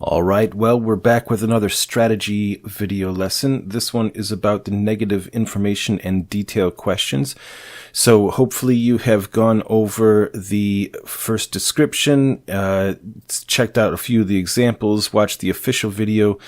All right, well, we're back with another strategy video lesson. This one is about the negative information and detail questions. So hopefully you have gone over the first description, checked out a few of the examples, watched the official video,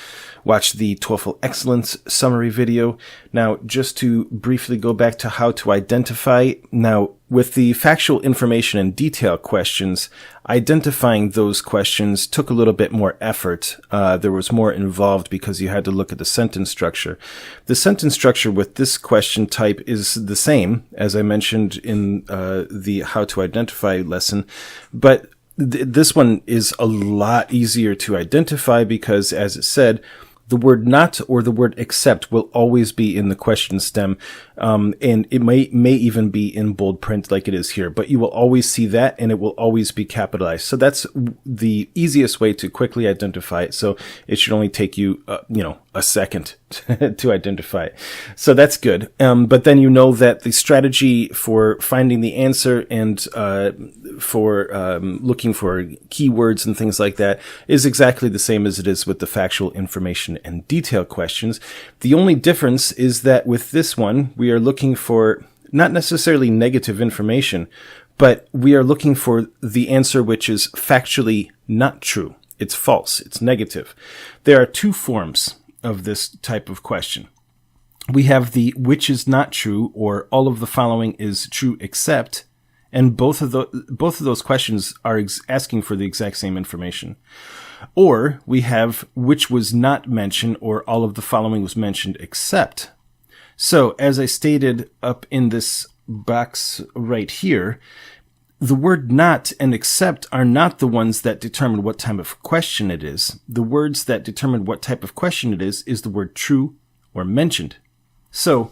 watched the TOEFL Excellence summary video. Now, just to briefly go back to how to identify. Now, with the factual information and detail questions, identifying those questions took a little bit more effort. There was more involved because you had to look at the sentence structure. The sentence structure with this question type is the same, as I mentioned in the how to identify lesson, but this one is a lot easier to identify because, as it said, the word not or the word except will always be in the question stem, and it may even be in bold print like it is here, but you will always see that and it will always be capitalized. So that's the easiest way to quickly identify it. So it should only take you, a second to identify it. So that's good. But then you know that the strategy for finding the answer and for looking for keywords and things like that is exactly the same as it is with the factual information and detail questions. The only difference is that with this one, we are looking for not necessarily negative information, but we are looking for the answer which is factually not true. It's false. It's negative. There are two forms of this type of question. We have the which is not true, or all of the following is true except, and both of those questions are asking for the exact same information. Or we have which was not mentioned, or all of the following was mentioned except. So as I stated up in this box right here, the word not and except are not the ones that determine what type of question it is. The words that determine what type of question it is the word true or mentioned. So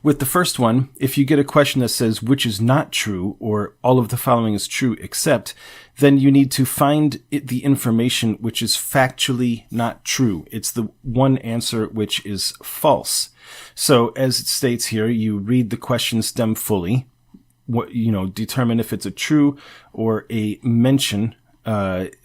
with the first one, if you get a question that says which is not true or all of the following is true except, then you need to find the information which is factually not true. It's the one answer which is false. So as it states here, you read the question stem fully. Determine if it's a true or a mention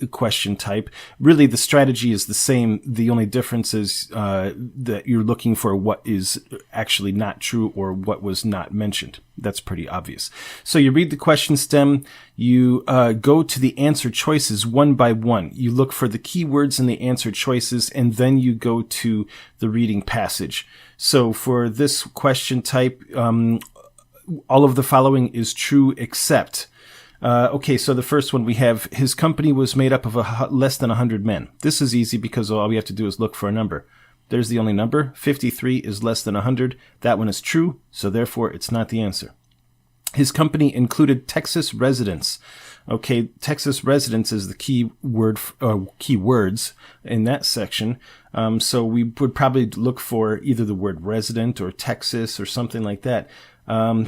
question type. Really, the strategy is the same. The only difference is that you're looking for what is actually not true or what was not mentioned. That's pretty obvious. So you read the question stem, you go to the answer choices one by one. You look for the keywords in the answer choices, and then you go to the reading passage. So for this question type, all of the following is true except. Okay, so the first one we have, his company was made up of less than 100 men. This is easy because all we have to do is look for a number. There's the only number. 53 is less than 100. That one is true, so therefore it's not the answer. His company included Texas residents. Okay, Texas residents is the key word, keywords in that section. So we would probably look for either the word resident or Texas or something like that.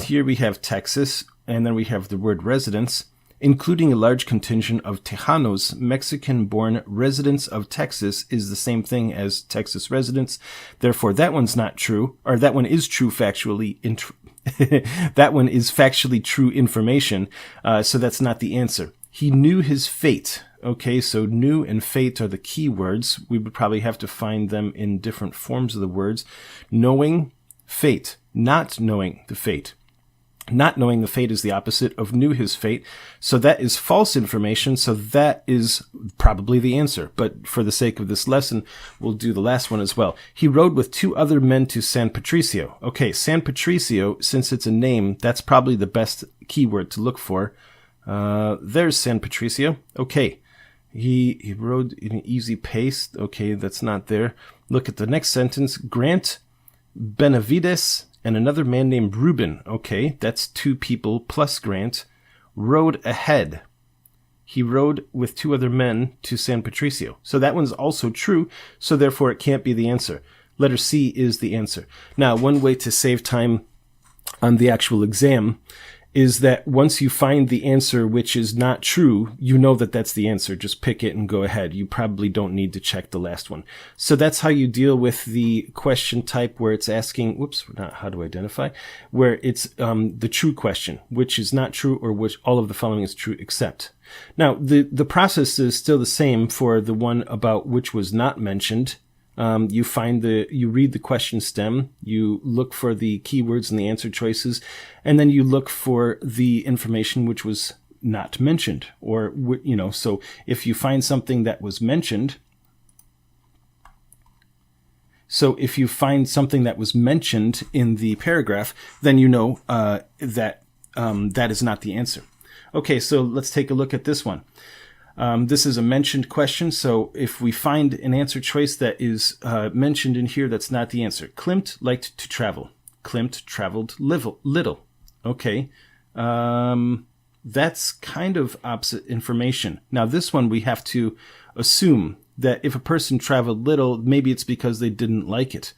Here we have Texas, and then we have the word residents, including a large contingent of Tejanos, Mexican-born residents of Texas is the same thing as Texas residents. Therefore, that one's not true, or that one is true factually. That one is factually true information, so that's not the answer. He knew his fate. Okay, so knew and fate are the key words. We would probably have to find them in different forms of the words. Knowing, fate. Not knowing the fate. Not knowing the fate is the opposite of knew his fate. So that is false information. So that is probably the answer. But for the sake of this lesson, we'll do the last one as well. He rode with two other men to San Patricio. Okay, San Patricio, since it's a name, that's probably the best keyword to look for. There's San Patricio. Okay, he rode in an easy pace. Okay, that's not there. Look at the next sentence. Grant, Benavides, and another man named Reuben. Okay, that's two people plus Grant. Rode ahead. He rode with two other men to San Patricio. So that one's also true, so therefore it can't be the answer. Letter C is the answer. Now, one way to save time on the actual exam is that once you find the answer which is not true, you know that that's the answer. Just pick it and go ahead. You probably don't need to check the last one. So that's how you deal with the question type where it's asking, not how to identify, where it's the true question, which is not true or which all of the following is true except. Now, the process is still the same for the one about which was not mentioned. You read the question stem, you look for the keywords and the answer choices, and then you look for the information which was not mentioned. Or, so if you find something that was mentioned, in the paragraph, then you know that that is not the answer. Okay, so let's take a look at this one. This is a mentioned question, so if we find an answer choice that is mentioned in here, that's not the answer. Klimt liked to travel. Klimt traveled little. Okay, that's kind of opposite information. Now, this one we have to assume that if a person traveled little, maybe it's because they didn't like it.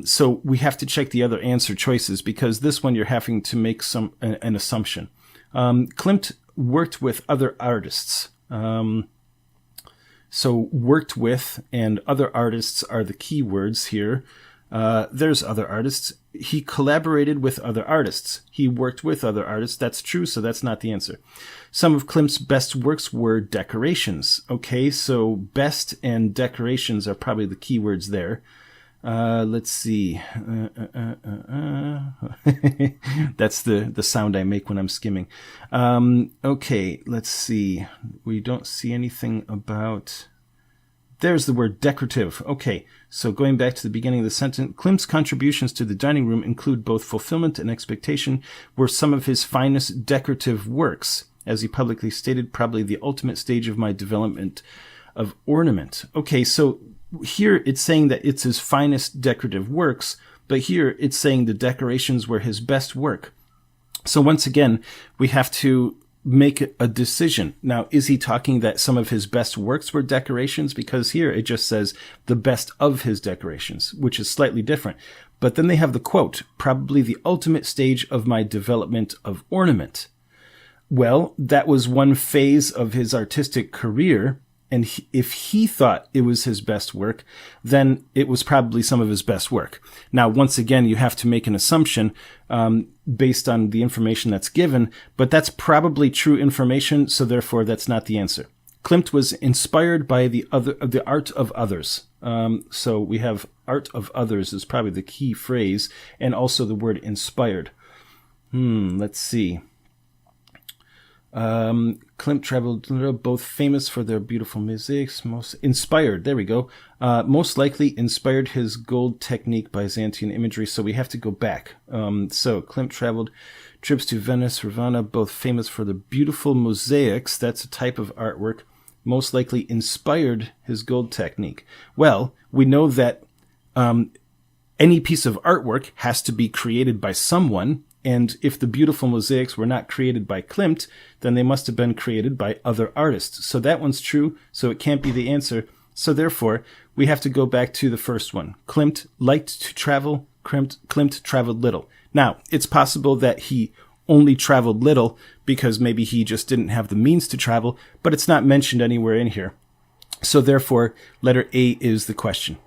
So we have to check the other answer choices, because this one you're having to make an assumption. Klimt worked with other artists. So worked with and other artists are the key words here. There's other artists. He collaborated with other artists. He worked with other artists. That's true, so that's not the answer. Some of Klimt's best works were decorations. Okay, so best and decorations are probably the key words there. Let's see. That's the sound I make when I'm skimming. Okay, let's see. We don't see anything about... There's the word decorative. Okay, so going back to the beginning of the sentence, Klimt's contributions to the dining room include both fulfillment and expectation, were some of his finest decorative works. As he publicly stated, probably the ultimate stage of my development of ornament. Okay, so here it's saying that it's his finest decorative works, but here it's saying the decorations were his best work. So once again, we have to make a decision. Now, is he talking that some of his best works were decorations? Because here it just says the best of his decorations, which is slightly different. But then they have the quote, probably the ultimate stage of my development of ornament. Well, that was one phase of his artistic career. And if he thought it was his best work, then it was probably some of his best work. Now, once again, you have to make an assumption based on the information that's given, but that's probably true information, so therefore that's not the answer. Klimt was inspired by the art of others. So we have art of others is probably the key phrase, and also the word inspired. Let's see. Klimt traveled, both famous for their beautiful mosaics, most inspired, there we go, most likely inspired his gold technique by Byzantine imagery, so we have to go back. So Klimt traveled, trips to Venice, Ravenna, both famous for the beautiful mosaics, that's a type of artwork, most likely inspired his gold technique. Well, we know that any piece of artwork has to be created by someone. And if the beautiful mosaics were not created by Klimt, then they must have been created by other artists. So that one's true, so it can't be the answer. So therefore, we have to go back to the first one. Klimt liked to travel. Klimt traveled little. Now, it's possible that he only traveled little because maybe he just didn't have the means to travel, but it's not mentioned anywhere in here. So therefore, letter A is the question.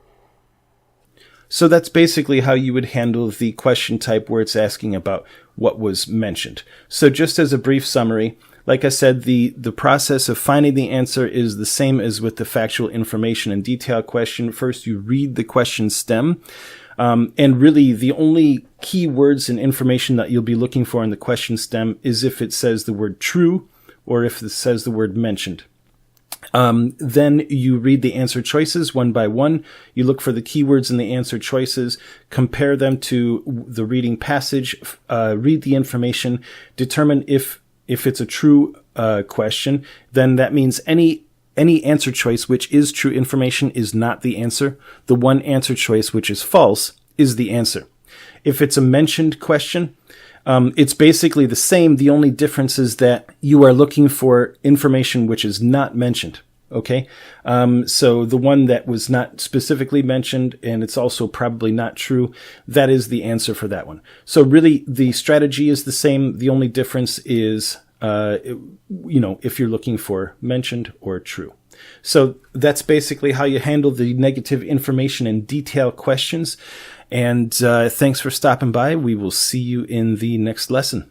So that's basically how you would handle the question type where it's asking about what was mentioned. So just as a brief summary, like I said, the process of finding the answer is the same as with the factual information and detail question. First, you read the question stem. And really, the only key words and information that you'll be looking for in the question stem is if it says the word true or if it says the word mentioned. Then you read the answer choices one by one. You look for the keywords in the answer choices, compare them to the reading passage, read the information, determine if it's a true question. Then that means any answer choice which is true information is not the answer. The one answer choice which is false is the answer. If it's a mentioned question, it's basically the same. The only difference is that you are looking for information which is not mentioned. Okay. So the one that was not specifically mentioned, and it's also probably not true, that is the answer for that one. So really the strategy is the same. The only difference is, if you're looking for mentioned or true. So that's basically how you handle the negative information and detail questions. And thanks for stopping by. We will see you in the next lesson.